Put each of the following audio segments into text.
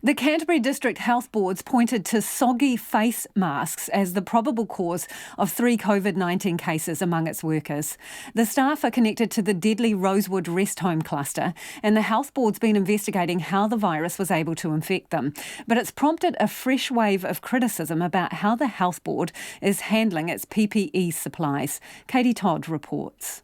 The Canterbury District Health Board's pointed to soggy face masks as the probable cause of 3 Covid-19 cases among its workers. The staff are connected to the deadly Rosewood Rest Home cluster, and the Health Board's been investigating how the virus was able to infect them. But it's prompted a fresh wave of criticism about how the Health Board is handling its PPE supplies. Todd reports.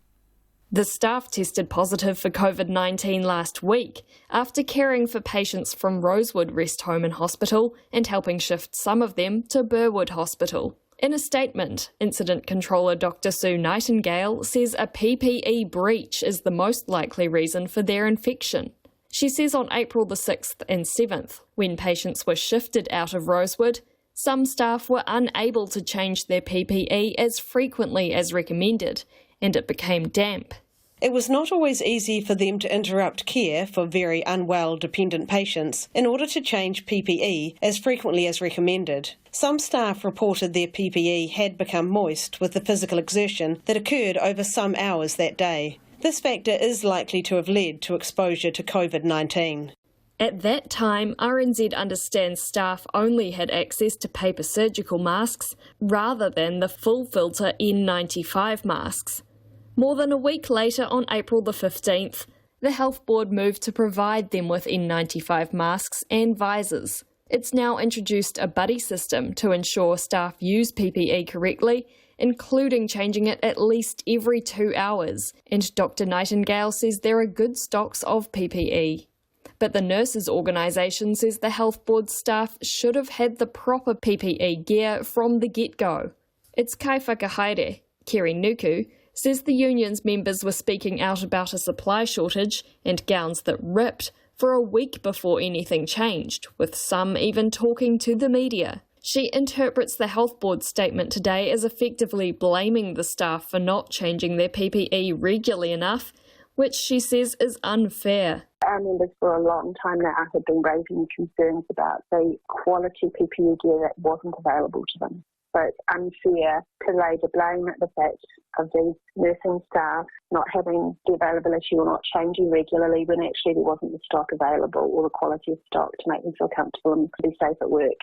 The staff tested positive for Covid-19 last week after caring for patients from Rosewood Rest Home and Hospital and helping shift some of them to Burwood Hospital. In a statement, Incident Controller Dr. Sue Nightingale says a PPE breach is the most likely reason for their infection. She says on April the 6th and 7th, when patients were shifted out of Rosewood, some staff were unable to change their PPE as frequently as recommended, and it became damp. It was not always easy for them to interrupt care for very unwell dependent patients in order to change PPE as frequently as recommended. Some staff reported their PPE had become moist with the physical exertion that occurred over some hours that day. This factor is likely to have led to exposure to Covid-19. At that time, RNZ understands staff only had access to paper surgical masks rather than the full filter N95 masks. More than a week later, on April the 15th, the Health Board moved to provide them with N95 masks and visors. It's now introduced a buddy system to ensure staff use PPE correctly, including changing it at least every 2 hours, and Dr. Nightingale says there are good stocks of PPE. But the nurses' organisation says the Health Board staff should have had the proper PPE gear from the get-go. Its kai whakahaere, Kerry Nuku, says the union's members were speaking out about a supply shortage and gowns that ripped for a week before anything changed, with some even talking to the media. She interprets the Health Board's statement today as effectively blaming the staff for not changing their PPE regularly enough, which she says is unfair. Our members for a long time now have been raising concerns about the quality PPE gear that wasn't available to them. So it's unfair to lay the blame at the fact of these nursing staff not having the availability or not changing regularly when actually there wasn't the stock available or the quality of stock to make them feel comfortable and to be safe at work.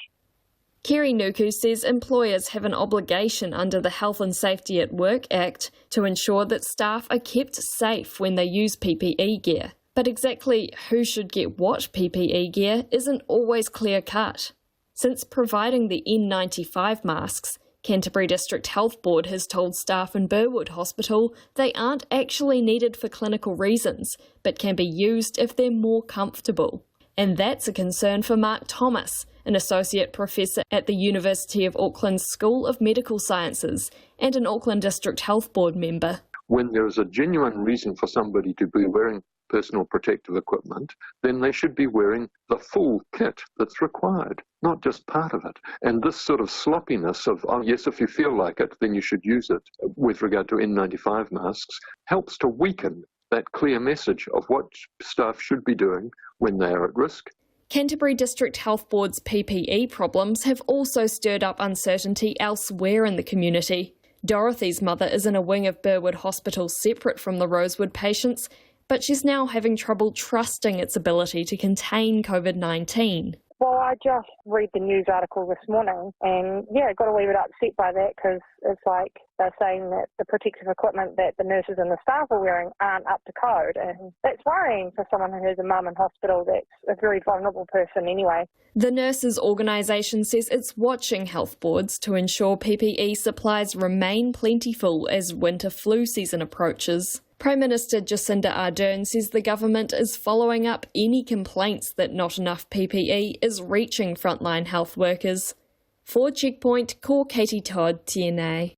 Kerry Nuku says employers have an obligation under the Health and Safety at Work Act to ensure that staff are kept safe when they use PPE gear. But exactly who should get what PPE gear isn't always clear-cut. Since providing the N95 masks, Canterbury District Health Board has told staff in Burwood Hospital they aren't actually needed for clinical reasons, but can be used if they're more comfortable. And that's a concern for Mark Thomas, an Associate Professor at the University of Auckland's School of Medical Sciences and an Auckland District Health Board member. When there is a genuine reason for somebody to be wearing personal protective equipment, then they should be wearing the full kit that's required, not just part of it. And this sort of sloppiness of, oh yes, if you feel like it, then you should use it, with regard to N95 masks, helps to weaken that clear message of what staff should be doing when they are at risk. Canterbury District Health Board's PPE problems have also stirred up uncertainty elsewhere in the community. Dorothy's mother is in a wing of Burwood Hospital separate from the Rosewood patients, but she's now having trouble trusting its ability to contain Covid-19. Well, I just read the news article this morning and, got a wee bit upset by that because it's like they're saying that the protective equipment that the nurses and the staff are wearing aren't up to code. And that's worrying for someone who has a mum in hospital that's a very vulnerable person anyway. The nurses' organisation says it's watching health boards to ensure PPE supplies remain plentiful as winter flu season approaches. Prime Minister Jacinda Ardern says the government is following up any complaints that not enough PPE is reaching frontline health workers. For Checkpoint, ko Katie Todd, TNA.